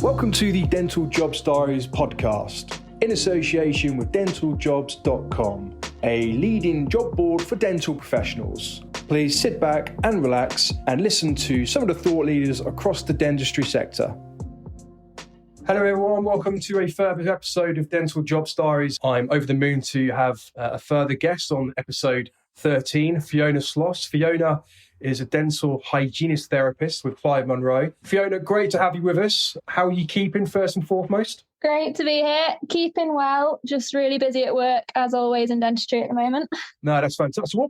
Welcome to the Dental Jobs Diaries podcast, in association with dentaljobs.com, a leading job board for dental professionals. Please sit back and relax and listen to some of the thought leaders across the dentistry sector. Hello everyone, welcome to a further episode of Dental Jobs Diaries. I'm over the moon to have a further guest on episode 13, Fiona Sloss. Fiona is a dental hygienist therapist with Clyde Munro. Fiona, great to have you with us. How are you keeping, first and foremost? Great to be here. Keeping well. Just really busy at work, as always, in dentistry at the moment. No, that's fantastic. So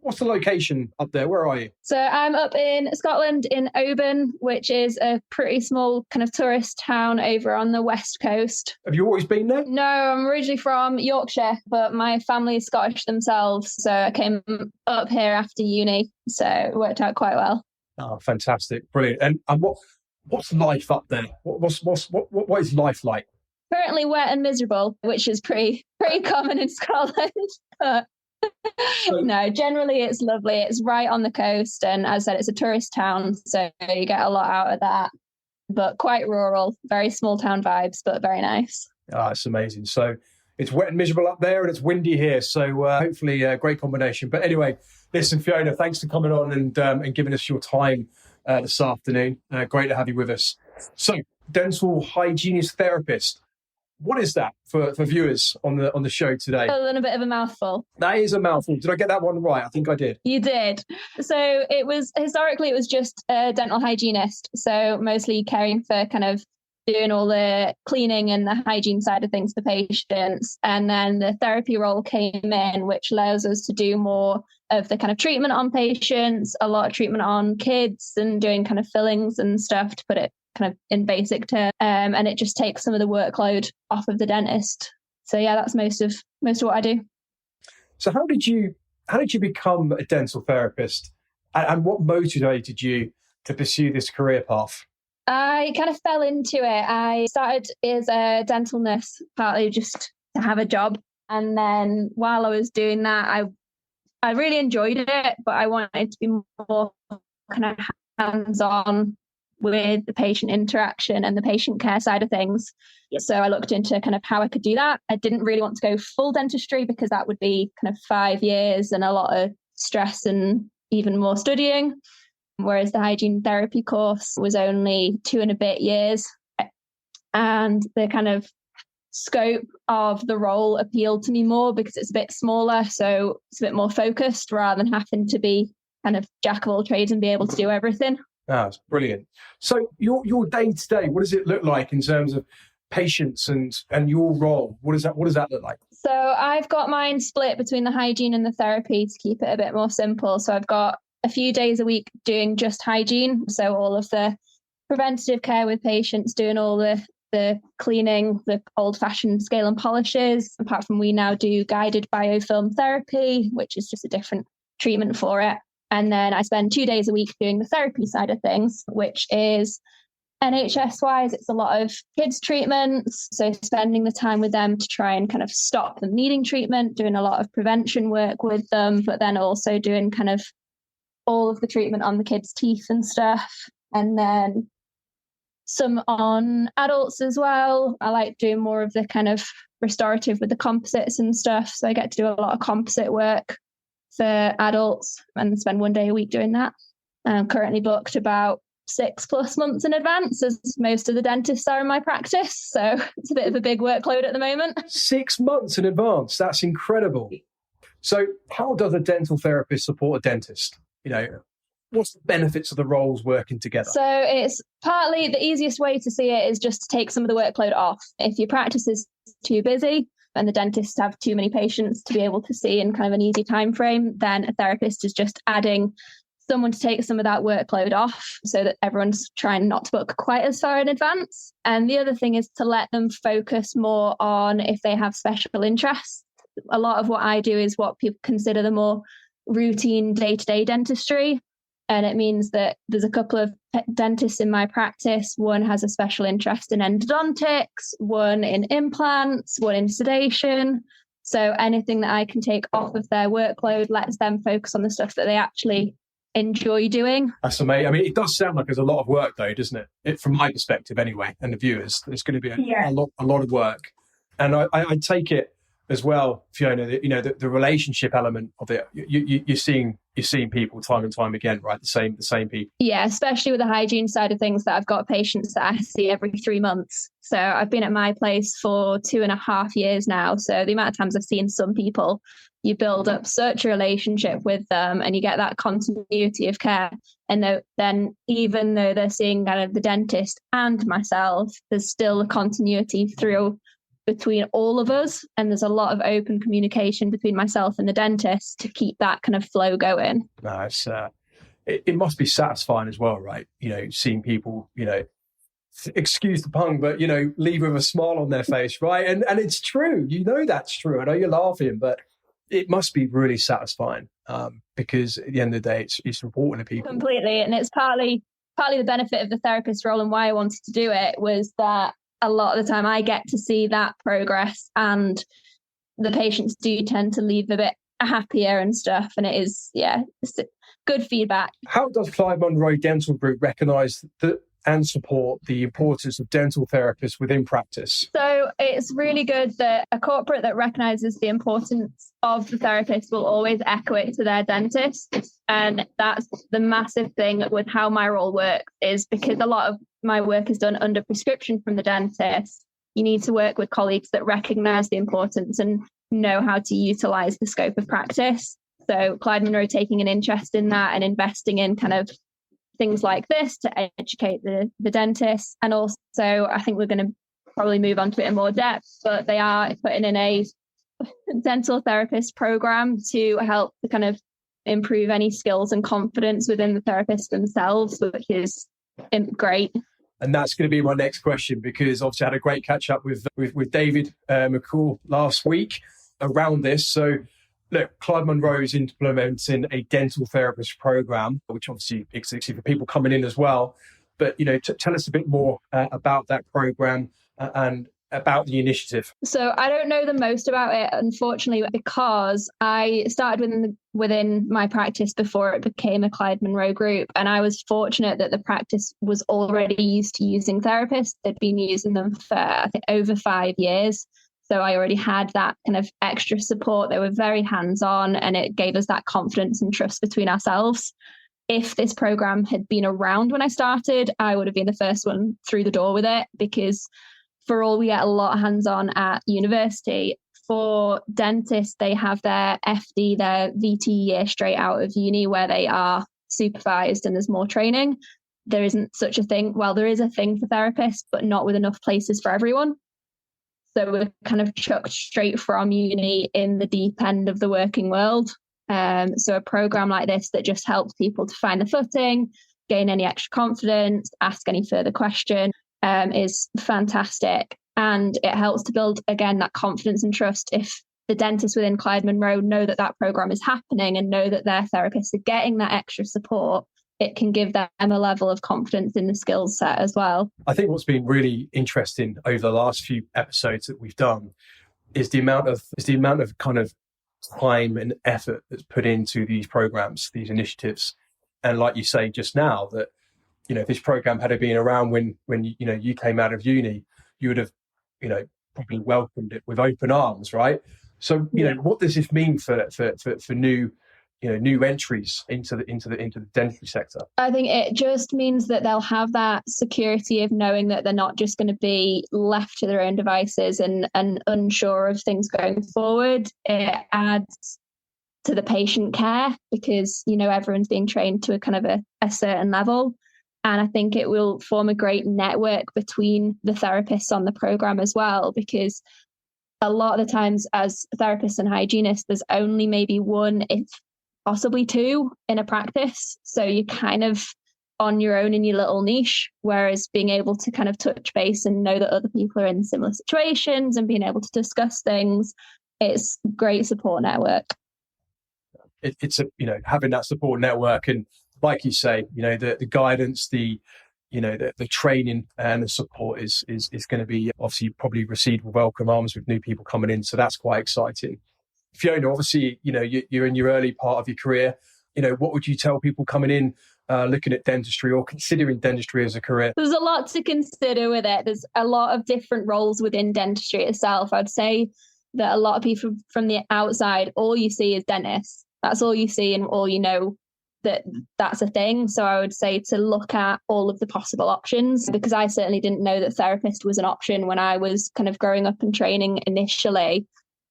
what's the location up there? Where are you? So I'm up in Scotland in Oban, which is a pretty small kind of tourist town over on the west coast. Have you always been there? No, I'm originally from Yorkshire, but my family is Scottish themselves. So I came up here after uni. So it worked out quite well. Oh, fantastic. Brilliant. And what's life up there? What is life like? Currently wet and miserable, which is pretty common in Scotland. But no, generally it's lovely. It's right on the coast, and as I said, it's a tourist town, so you get a lot out of that. But quite rural, very small town vibes, but very nice. Ah, it's amazing. So it's wet and miserable up there, and it's windy here. So hopefully a great combination. But anyway, listen, Fiona, thanks for coming on and giving us your time this afternoon. Great to have you with us. So, dental hygienist therapist. What is that for viewers on the show today? A little bit of a mouthful. That is a mouthful. Did I get that one right? I think I did. You did. So historically it was just a dental hygienist. So mostly caring for kind of doing all the cleaning and the hygiene side of things for patients. And then the therapy role came in, which allows us to do more of the kind of treatment on patients, a lot of treatment on kids and doing kind of fillings and stuff, to put it kind of in basic terms, and it just takes some of the workload off of the dentist. So yeah, that's most of what I do. So how did you become a dental therapist, and what motivated you to pursue this career path? I kind of fell into it. I started as a dental nurse, partly just to have a job, and then while I was doing that, I really enjoyed it, but I wanted to be more kind of hands-on with the patient interaction and the patient care side of things. Yep. So I looked into kind of how I could do that. I didn't really want to go full dentistry because that would be kind of 5 years and a lot of stress and even more studying. Whereas the hygiene therapy course was only 2 and a bit years. And the kind of scope of the role appealed to me more because it's a bit smaller. So it's a bit more focused rather than having to be kind of jack of all trades and be able to do everything. Ah, it's brilliant. So your day to day, what does it look like in terms of patients and your role? What does that look like? So I've got mine split between the hygiene and the therapy to keep it a bit more simple. So I've got a few days a week doing just hygiene. So all of the preventative care with patients, doing all the cleaning, the old-fashioned scale and polishes. Apart from, we now do guided biofilm therapy, which is just a different treatment for it. And then I spend 2 days a week doing the therapy side of things, which is NHS-wise, it's a lot of kids treatments. So spending the time with them to try and kind of stop them needing treatment, doing a lot of prevention work with them, but then also doing kind of all of the treatment on the kids' teeth and stuff. And then some on adults as well. I like doing more of the kind of restorative with the composites and stuff. So I get to do a lot of composite work for adults and spend 1 day a week doing that. I'm currently booked about 6+ months in advance, as most of the dentists are in my practice. So it's a bit of a big workload at the moment. 6 months in advance. That's incredible. So how does a dental therapist support a dentist? What's the benefits of the roles working together? So it's partly, the easiest way to see it is just to take some of the workload off. If your practice is too busy and the dentists have too many patients to be able to see in kind of an easy time frame, then a therapist is just adding someone to take some of that workload off so that everyone's trying not to book quite as far in advance. And the other thing is to let them focus more on if they have special interests. A lot of what I do is what people consider the more routine day-to-day dentistry. And it means that there's a couple of dentists in my practice. One has a special interest in endodontics, one in implants, one in sedation. So anything that I can take off of their workload lets them focus on the stuff that they actually enjoy doing. That's amazing. I mean, it does sound like there's a lot of work, though, doesn't it? From my perspective, anyway, and the viewers, there's going to be a lot of work. And I take it as well, Fiona, that, the relationship element of it. You're seeing people time and time again, right? The same people. Yeah, especially with the hygiene side of things. That I've got patients that I see every 3 months. So I've been at my place for 2.5 years now. So the amount of times I've seen some people, you build up such a relationship with them and you get that continuity of care. And then even though they're seeing kind of the dentist and myself, there's still a continuity through between all of us. And there's a lot of open communication between myself and the dentist to keep that kind of flow going. No, it must be satisfying as well, right? Seeing people, excuse the pun, but, leave with a smile on their face, right? And it's true. That's true. I know you're laughing, but it must be really satisfying because at the end of the day, it's important to people. Completely. And it's partly the benefit of the therapist role and why I wanted to do it was that a lot of the time I get to see that progress and the patients do tend to leave a bit happier and stuff. And it is, it's good feedback. How does Clyde Munro Dental Group recognise and support the importance of dental therapists within practice? So it's really good that a corporate that recognises the importance of the therapist will always echo it to their dentist. And that's the massive thing with how my role works, is because a lot of my work is done under prescription from the dentist. You need to work with colleagues that recognise the importance and know how to utilise the scope of practice. So Clyde Munro taking an interest in that and investing in kind of things like this to educate the dentists. And also, I think we're going to probably move on to it in more depth, but they are putting in a dental therapist program to help to kind of improve any skills and confidence within the therapists themselves, which is great. And that's going to be my next question, because obviously I had a great catch up with David McCall last week around this. So look, Clyde Munro is implementing a dental therapist program, which obviously exists for people coming in as well. But, tell us a bit more about that program and about the initiative. So I don't know the most about it, unfortunately, because I started within my practice before it became a Clyde Munro group. And I was fortunate that the practice was already used to using therapists. They'd been using them for, I think, over 5 years. So I already had that kind of extra support. They were very hands-on and it gave us that confidence and trust between ourselves. If this program had been around when I started, I would have been the first one through the door with it, because for all we get a lot hands-on at university, for dentists, they have their FD, their VT year straight out of uni where they are supervised and there's more training. There isn't such a thing. Well, there is a thing for therapists, but not with enough places for everyone. So we're kind of chucked straight from uni in the deep end of the working world. So a program like this that just helps people to find the footing, gain any extra confidence, ask any further question is fantastic. And it helps to build, again, that confidence and trust. If the dentists within Clyde Munro know that that program is happening and know that their therapists are getting that extra support, it can give them a level of confidence in the skills set as well. I think what's been really interesting over the last few episodes that we've done is the amount of kind of time and effort that's put into these programs, these initiatives. And like you say just now, that if this program had been around when you came out of uni, you would have probably welcomed it with open arms, right? So what does this mean for new new entries into the dentistry sector? I think it just means that they'll have that security of knowing that they're not just going to be left to their own devices and unsure of things going forward. It adds to the patient care because, everyone's being trained to a kind of a certain level. And I think it will form a great network between the therapists on the program as well, because a lot of the times as therapists and hygienists, there's only maybe one, if possibly two in a practice. So you're kind of on your own in your little niche, whereas being able to kind of touch base and know that other people are in similar situations and being able to discuss things, it's a great support network. It's having that support network, and like you say, the guidance, the training and the support is going to be obviously probably received with welcome arms with new people coming in. So that's quite exciting. Fiona, obviously, you're in your early part of your career. what would you tell people coming in looking at dentistry or considering dentistry as a career? There's a lot to consider with it. There's a lot of different roles within dentistry itself. I'd say that a lot of people from the outside, all you see is dentists. That's all you see and all you know that's a thing. So I would say to look at all of the possible options, because I certainly didn't know that therapist was an option when I was kind of growing up and training initially.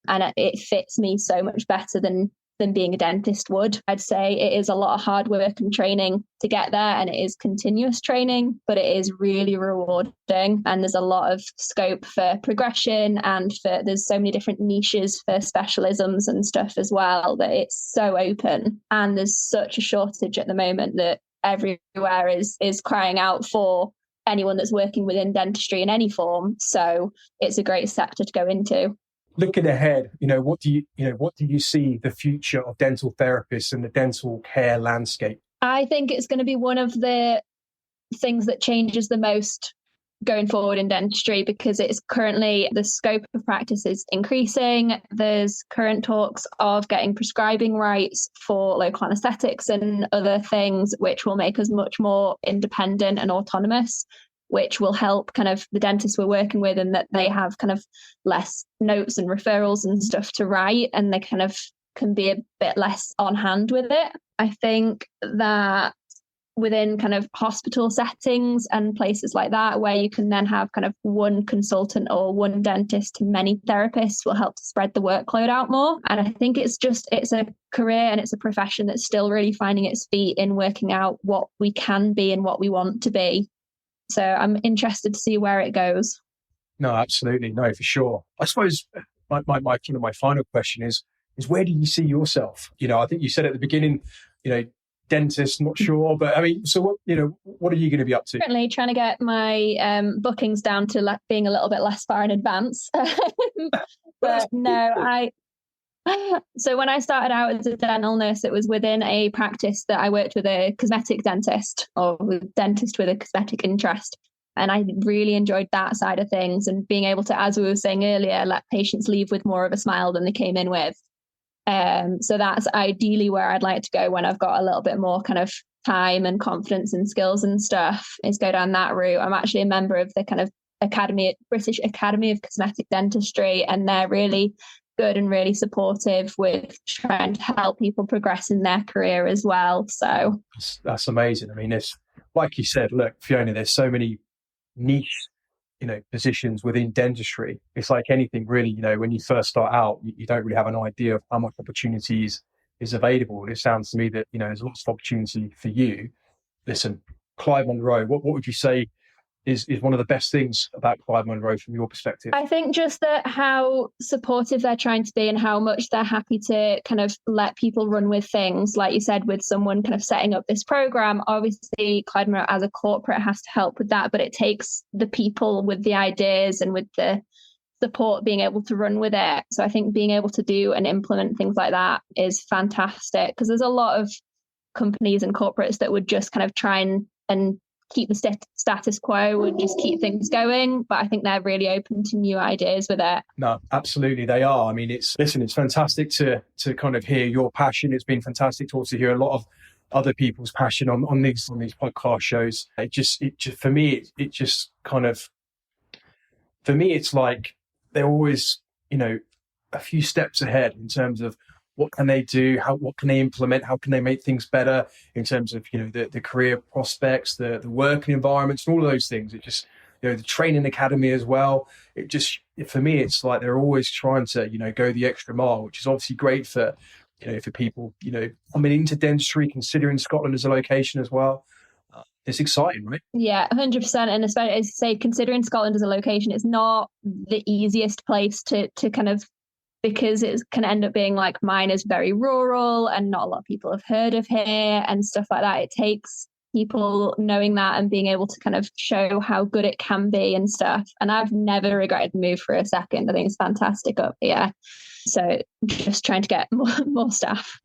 And it fits me so much better than being a dentist would. I'd say it is a lot of hard work and training to get there, and it is continuous training, but it is really rewarding. And there's a lot of scope for progression, and there's so many different niches for specialisms and stuff as well, that it's so open. And there's such a shortage at the moment that everywhere is crying out for anyone that's working within dentistry in any form. So it's a great sector to go into. Looking ahead, what do you see the future of dental therapists and the dental care landscape? I think it's going to be one of the things that changes the most going forward in dentistry, because it's currently the scope of practice is increasing. There's current talks of getting prescribing rights for local anaesthetics and other things, which will make us much more independent and autonomous, which will help kind of the dentists we're working with, and that they have kind of less notes and referrals and stuff to write, and they kind of can be a bit less on hand with it. I think that within kind of hospital settings and places like that, where you can then have kind of one consultant or one dentist to many therapists, will help to spread the workload out more. And I think it's a career and it's a profession that's still really finding its feet in working out what we can be and what we want to be. So I'm interested to see where it goes. No, absolutely. No, for sure. I suppose my final question is where do you see yourself? I think you said at the beginning, dentist, not sure, but I mean, so what are you going to be up to? Currently trying to get my bookings down to being a little bit less far in advance. But no, so when I started out as a dental nurse, it was within a practice that I worked with a cosmetic dentist, or with a dentist with a cosmetic interest. And I really enjoyed that side of things, and being able to, as we were saying earlier, let patients leave with more of a smile than they came in with. So that's ideally where I'd like to go when I've got a little bit more kind of time and confidence and skills and stuff, is go down that route. I'm actually a member of the kind of British Academy of Cosmetic Dentistry, and they're really good and really supportive with trying to help people progress in their career as well. So that's amazing. I mean, it's like you said, look, Fiona, there's so many niche positions within dentistry. It's like anything really, when you first start out, you don't really have an idea of how much opportunities is available. It sounds to me that there's lots of opportunity for you. Listen, Clyde Munro, what would you say is one of the best things about Clyde Munro from your perspective? I think just that how supportive they're trying to be, and how much they're happy to kind of let people run with things. Like you said, with someone kind of setting up this program, obviously Clyde Munro as a corporate has to help with that, but it takes the people with the ideas and with the support being able to run with it. So I think being able to do and implement things like that is fantastic, because there's a lot of companies and corporates that would just kind of try and keep the status quo and just keep things going. But I think they're really open to new ideas with it. No, absolutely they are. I mean, it's fantastic to kind of hear your passion. It's been fantastic to also hear a lot of other people's passion on these podcast shows. It just for me, it's like they're always, a few steps ahead in terms of what can they do, what can they implement, how can they make things better in terms of, the career prospects, the working environments, and all of those things. It just, the training academy as well. It just, for me, it's like they're always trying to, go the extra mile, which is obviously great for, for people, coming into dentistry, considering Scotland as a location as well. It's exciting, right? Yeah, 100%. And especially, as you say, considering Scotland as a location, it's not the easiest place to kind of, because it can end up being like, mine is very rural and not a lot of people have heard of here and stuff like that. It takes people knowing that and being able to kind of show how good it can be and stuff. And I've never regretted the move for a second. I think it's fantastic up here. So just trying to get more staff.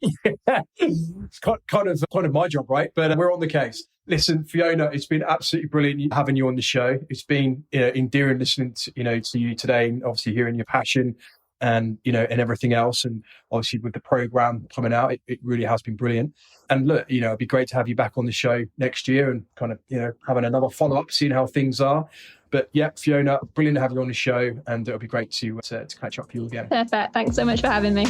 Yeah. It's kind of my job, right? But we're on the case. Listen, Fiona, it's been absolutely brilliant having you on the show. It's been endearing listening to you today, and obviously hearing your passion. and, and everything else. And obviously with the program coming out, it really has been brilliant. And look, it'd be great to have you back on the show next year and kind of, having another follow-up, seeing how things are. But yeah, Fiona, brilliant to have you on the show, and it'll be great to catch up with you again. Perfect. Thanks so much for having me.